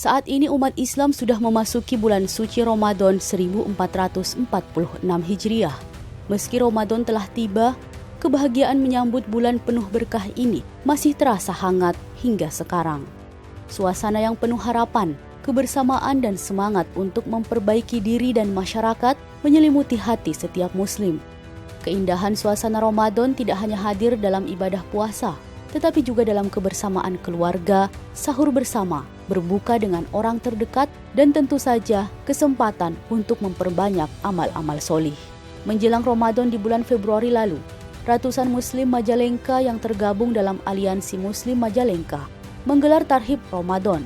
Saat ini umat Islam sudah memasuki bulan suci Ramadan 1446 Hijriah. Meski Ramadan telah tiba, kebahagiaan menyambut bulan penuh berkah ini masih terasa hangat hingga sekarang. Suasana yang penuh harapan, kebersamaan dan semangat untuk memperbaiki diri dan masyarakat menyelimuti hati setiap muslim. Keindahan suasana Ramadan tidak hanya hadir dalam ibadah puasa, tetapi juga dalam kebersamaan keluarga, sahur bersama, berbuka dengan orang terdekat, dan tentu saja kesempatan untuk memperbanyak amal-amal solih. Menjelang Ramadan di bulan Februari lalu, ratusan Muslim Majalengka yang tergabung dalam Aliansi Muslim Majalengka menggelar Tarhib Ramadan.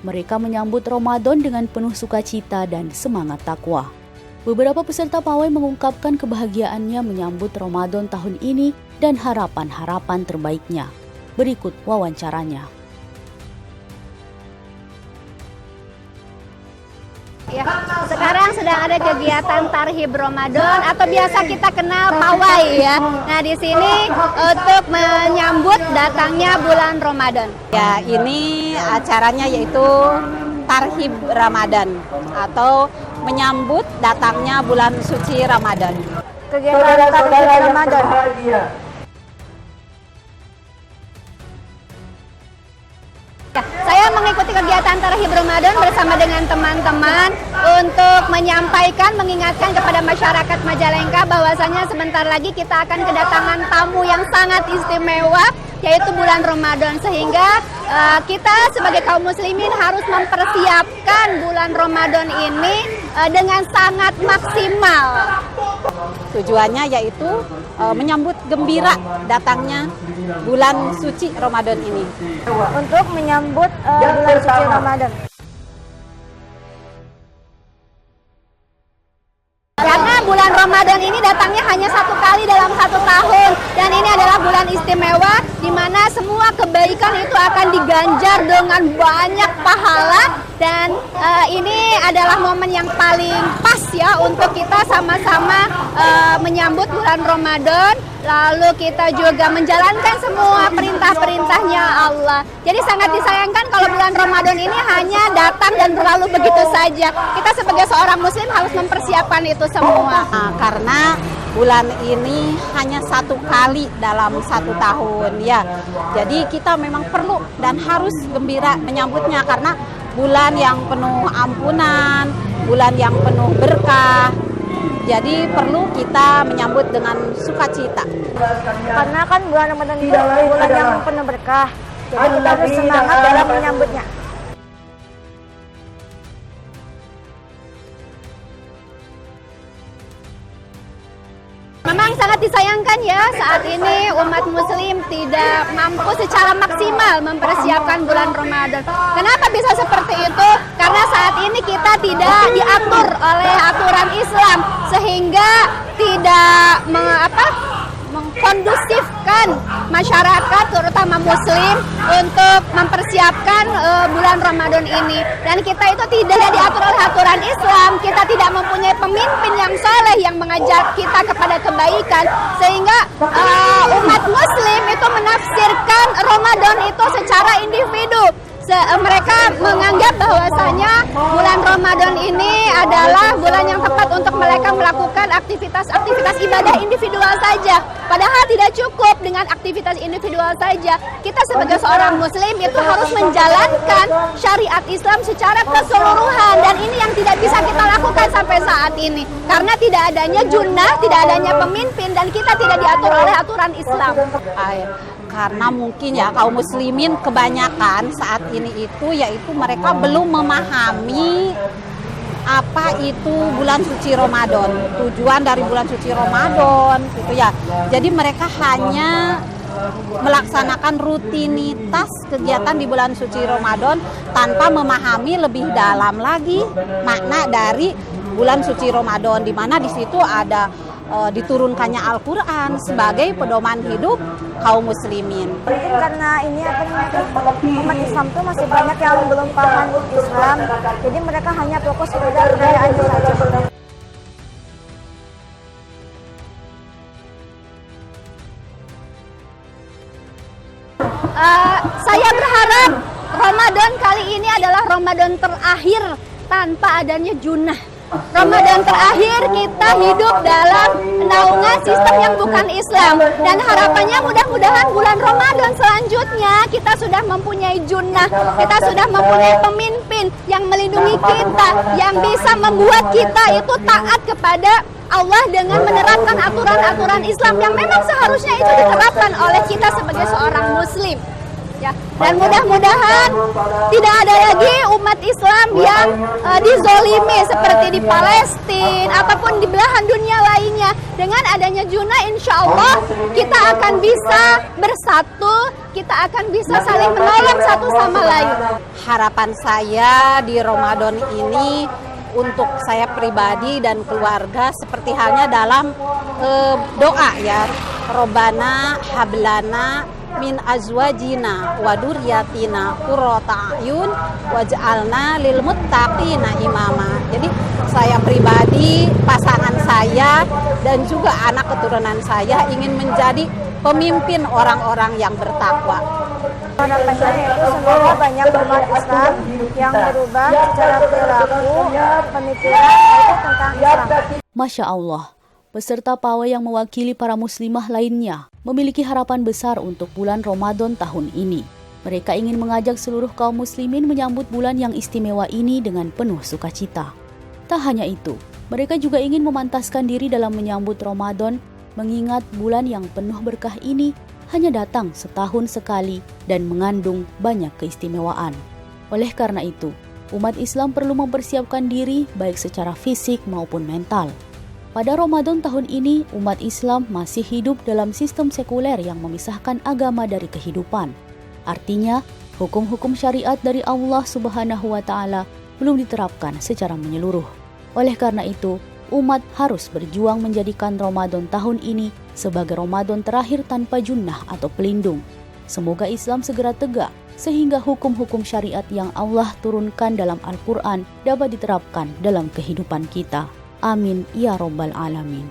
Mereka menyambut Ramadan dengan penuh sukacita dan semangat takwa. Beberapa peserta pawai mengungkapkan kebahagiaannya menyambut Ramadan tahun ini dan harapan-harapan terbaiknya. Berikut wawancaranya. Ya, sekarang sedang ada kegiatan Tarhib Ramadan atau biasa kita kenal pawai ya. Nah, di sini untuk menyambut datangnya bulan Ramadan. Ya, ini acaranya yaitu Tarhib Ramadan atau menyambut datangnya bulan suci Ramadan. Kegiatan Tarhib Ramadan. Saya mengikuti kegiatan Tarhib Ramadan bersama dengan teman-teman untuk menyampaikan, mengingatkan kepada masyarakat Majalengka bahwasanya sebentar lagi kita akan kedatangan tamu yang sangat istimewa, yaitu bulan Ramadan, sehingga kita sebagai kaum muslimin harus mempersiapkan bulan Ramadan ini dengan sangat maksimal. Tujuannya yaitu menyambut gembira datangnya bulan suci Ramadan ini. Untuk menyambut bulan suci Ramadan. Karena bulan Ramadan ini datangnya hanya satu kali dalam satu tahun, dan ini adalah bulan istimewa di mana semua kebaikan itu akan diganjar dengan banyak pahala, dan ini adalah momen yang paling pas ya untuk kita sama-sama menyambut bulan Ramadan, lalu kita juga menjalankan semua perintah-perintahnya Allah. Jadi sangat disayangkan kalau bulan Ramadan ini hanya datang dan berlalu begitu saja. Kita sebagai seorang muslim harus mempersiapkan itu semua. Nah, karena bulan ini hanya satu kali dalam satu tahun ya. Jadi kita memang perlu dan harus gembira menyambutnya karena bulan yang penuh ampunan, bulan yang penuh berkah. Jadi perlu kita menyambut dengan sukacita. Karena kan bulan Ramadan itu bulan yang penuh berkah. Jadi kita harus semangat dalam menyambutnya. Memang sangat disayangkan ya saat ini umat muslim tidak mampu secara maksimal mempersiapkan bulan Ramadan. Kenapa bisa seperti itu? Karena saat ini kita tidak diatur oleh aturan Islam sehingga tidak mengkondusifkan masyarakat terutama muslim untuk mempersiapkan bulan Ramadan ini. Dan kita itu tidak diatur oleh aturan Islam, kita tidak mempunyai pemimpin yang saleh yang mengajak kita kepada kebaikan, sehingga umat muslim itu menafsirkan Ramadan itu secara individu. Mereka menganggap bahwasanya bulan Ramadan ini adalah bulan yang tepat untuk mereka melakukan aktivitas ibadah individual saja. Padahal tidak cukup dengan aktivitas individual saja. Kita sebagai seorang muslim itu harus menjalankan syariat Islam secara keseluruhan, dan ini yang tidak bisa kita lakukan sampai saat ini. Karena tidak adanya junnah, tidak adanya pemimpin, dan kita tidak diatur oleh aturan Islam. Karena mungkin ya kaum muslimin kebanyakan saat ini itu yaitu mereka belum memahami apa itu bulan suci Ramadan, tujuan dari bulan suci Ramadan gitu ya. Jadi mereka hanya melaksanakan rutinitas kegiatan di bulan suci Ramadan tanpa memahami lebih dalam lagi makna dari bulan suci Ramadan, di mana di situ ada diturunkannya Al-Quran sebagai pedoman hidup kaum muslimin. Mungkin karena ini umat Islam tuh masih banyak yang belum paham Islam, jadi mereka hanya fokus pada kebudayaannya saja. Saya berharap Ramadan kali ini adalah Ramadan terakhir tanpa adanya junah. Ramadan terakhir kita hidup dalam naungan sistem yang bukan Islam, dan harapannya mudah-mudahan bulan Ramadan selanjutnya kita sudah mempunyai junnah, kita sudah mempunyai pemimpin yang melindungi kita, yang bisa membuat kita itu taat kepada Allah dengan menerapkan aturan-aturan Islam yang memang seharusnya itu diterapkan oleh kita sebagai seorang muslim. Ya, dan mudah-mudahan tidak ada lagi umat Islam yang dizolimi seperti di Palestina ataupun di belahan dunia lainnya. Dengan adanya junah, insya Allah kita akan bisa bersatu, kita akan bisa saling menolong satu sama lain. Harapan saya di Ramadan ini untuk saya pribadi dan keluarga seperti halnya dalam doa ya, Robbana hablana min azwajina wa duryatina qurrata a'yun waj'alna lil muttaqina imama. Jadi saya pribadi, pasangan saya dan juga anak keturunan saya ingin menjadi pemimpin orang-orang yang bertakwa. Harapannya yaitu semoga banyak umat Islam yang berubah secara perilaku, pemikiran yaitu tentang Islam. Masya Allah, peserta pawai yang mewakili para muslimah lainnya memiliki harapan besar untuk bulan Ramadan tahun ini. Mereka ingin mengajak seluruh kaum muslimin menyambut bulan yang istimewa ini dengan penuh sukacita. Tak hanya itu, mereka juga ingin memantaskan diri dalam menyambut Ramadan, mengingat bulan yang penuh berkah ini hanya datang setahun sekali dan mengandung banyak keistimewaan. Oleh karena itu, umat Islam perlu mempersiapkan diri baik secara fisik maupun mental. Pada Ramadan tahun ini, umat Islam masih hidup dalam sistem sekuler yang memisahkan agama dari kehidupan. Artinya, hukum-hukum syariat dari Allah Subhanahu wa Ta'ala belum diterapkan secara menyeluruh. Oleh karena itu, umat harus berjuang menjadikan Ramadan tahun ini sebagai Ramadan terakhir tanpa junnah atau pelindung. Semoga Islam segera tegak sehingga hukum-hukum syariat yang Allah turunkan dalam Al-Quran dapat diterapkan dalam kehidupan kita. Amin ya Rabbal Alamin.